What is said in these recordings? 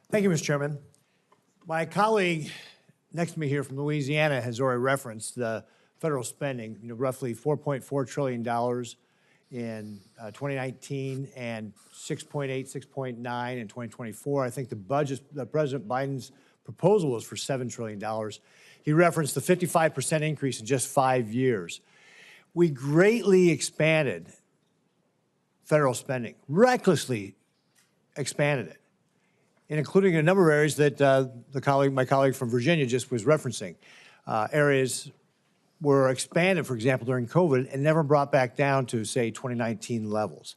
Thank you, Mr. Chairman. My colleague next to me here from Louisiana has already referenced the federal spending, roughly $4.4 trillion in 2019 and 6.8, 6.9 in 2024. I think the budget, President Biden's proposal was for $7 trillion. He referenced the 55% increase in just 5 years. We greatly expanded federal spending, recklessly expanded it, and including a number of areas that my colleague from Virginia just was referencing. Areas were expanded, for example, during COVID and never brought back down to, say, 2019 levels.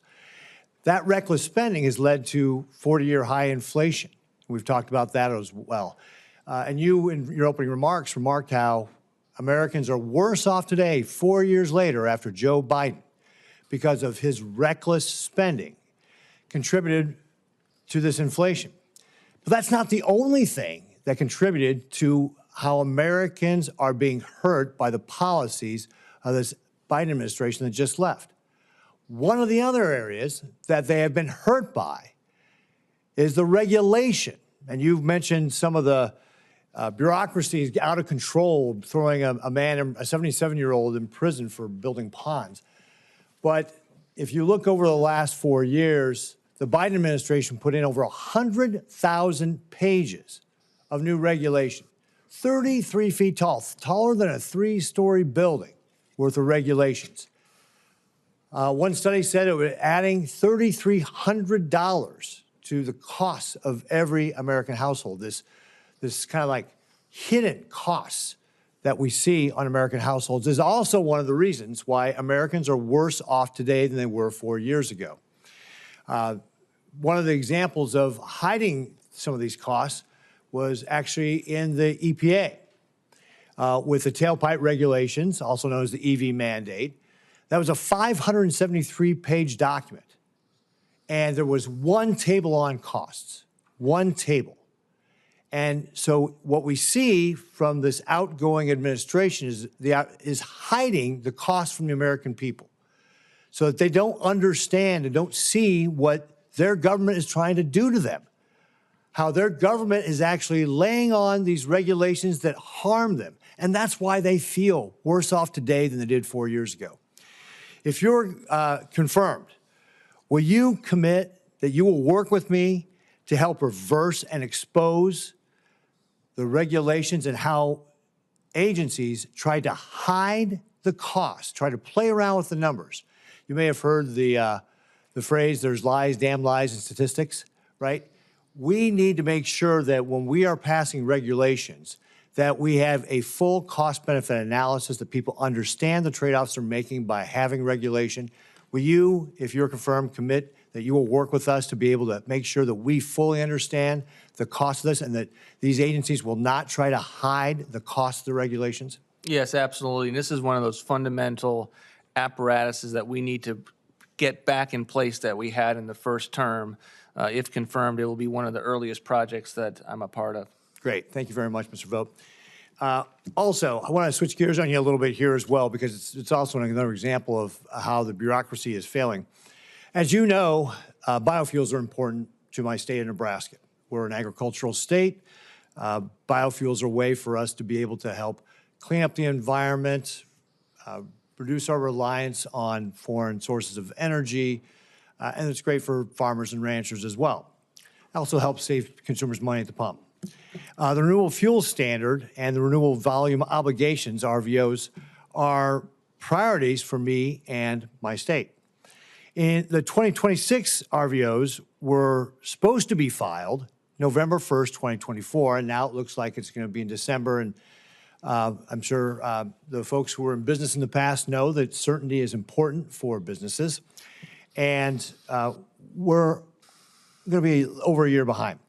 That reckless spending has led to 40-year high inflation. We've talked about that as well. And you, in your opening remarks, remarked how Americans are worse off today, 4 years later, after Joe Biden, because of his reckless spending, contributed to this inflation. But that's not the only thing that contributed to how Americans are being hurt by the policies of this Biden administration that just left. One of the other areas that they have been hurt by is the regulation. And you've mentioned some of the bureaucracies out of control, throwing a 77-year-old in prison for building ponds. But if you look over the last 4 years, the Biden administration put in over 100,000 pages of new regulation, 33 feet tall, taller than a 3-story building worth of regulations. One study said it was adding $3,300 to the cost of every American household. This kind of like hidden costs that we see on American households is also one of the reasons why Americans are worse off today than they were 4 years ago. One of the examples of hiding some of these costs was actually in the EPA with the tailpipe regulations, also known as the EV mandate. That was a 573-page document. And there was one table on costs, one table. And so what we see from this outgoing administration is hiding the cost from the American people so that they don't understand and don't see what their government is trying to do to them, how their government is actually laying on these regulations that harm them. And that's why they feel worse off today than they did 4 years ago. If you're confirmed, will you commit that you will work with me to help reverse and expose the regulations and how agencies try to hide the cost, try to play around with the numbers? You may have heard the phrase, there's lies, damn lies, and statistics, right? We need to make sure that when we are passing regulations, that we have a full cost-benefit analysis, that people understand the trade-offs they're making by having regulation. Will you, if you're confirmed, commit that you will work with us to be able to make sure that we fully understand the cost of this and that these agencies will not try to hide the cost of the regulations? Yes, absolutely. And this is one of those fundamental apparatuses that we need to get back in place that we had in the first term. If confirmed, it will be one of the earliest projects that I'm a part of. Great. Thank you very much, Mr. Vought. Also, I want to switch gears on you a little bit here as well, because it's also another example of how the bureaucracy is failing. As you know, biofuels are important to my state of Nebraska. We're an agricultural state. Biofuels are a way for us to be able to help clean up the environment, reduce our reliance on foreign sources of energy, and it's great for farmers and ranchers as well. It also helps save consumers money at the pump. The Renewable Fuel Standard and the Renewable Volume Obligations, RVOs, are priorities for me and my state. In the 2026 RVOs were supposed to be filed November 1st, 2024, and now it looks like it's going to be in December. And I'm sure the folks who were in business in the past know that certainty is important for businesses. And we're going to be over a year behind.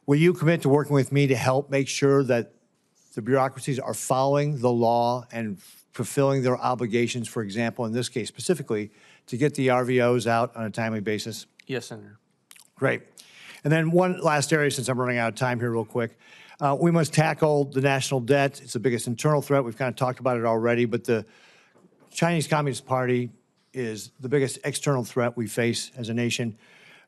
Will you commit to working with me to help make sure that the bureaucracies are following the law and fulfilling their obligations, for example, in this case specifically, to get the RVOs out on a timely basis? Yes, Senator. Great. And then one last area, since I'm running out of time here real quick. We must tackle the national debt. It's the biggest internal threat. We've kind of talked about it already, but the Chinese Communist Party is the biggest external threat we face as a nation.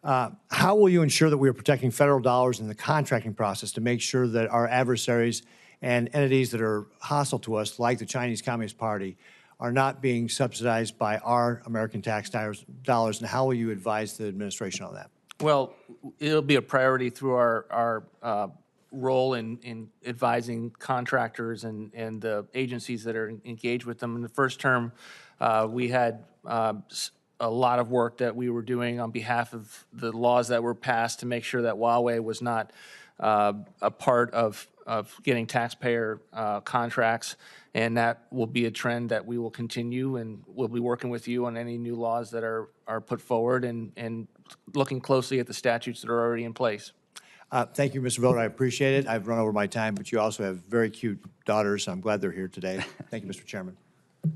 How will you ensure that we are protecting federal dollars in the contracting process to make sure that our adversaries and entities that are hostile to us, like the Chinese Communist Party, are not being subsidized by our American tax dollars, and how will you advise the administration on that? Well, it'll be a priority through our role in advising contractors and the agencies that are engaged with them. In the first term, we had a lot of work that we were doing on behalf of the laws that were passed to make sure that Huawei was not a part of getting taxpayer contracts, and that will be a trend that we will continue, and we'll be working with you on any new laws that are put forward and looking closely at the statutes that are already in place. Thank you, Mr. Vogt. I appreciate it. I've run over my time, but you also have very cute daughters. I'm glad they're here today. Thank you, Mr. Chairman.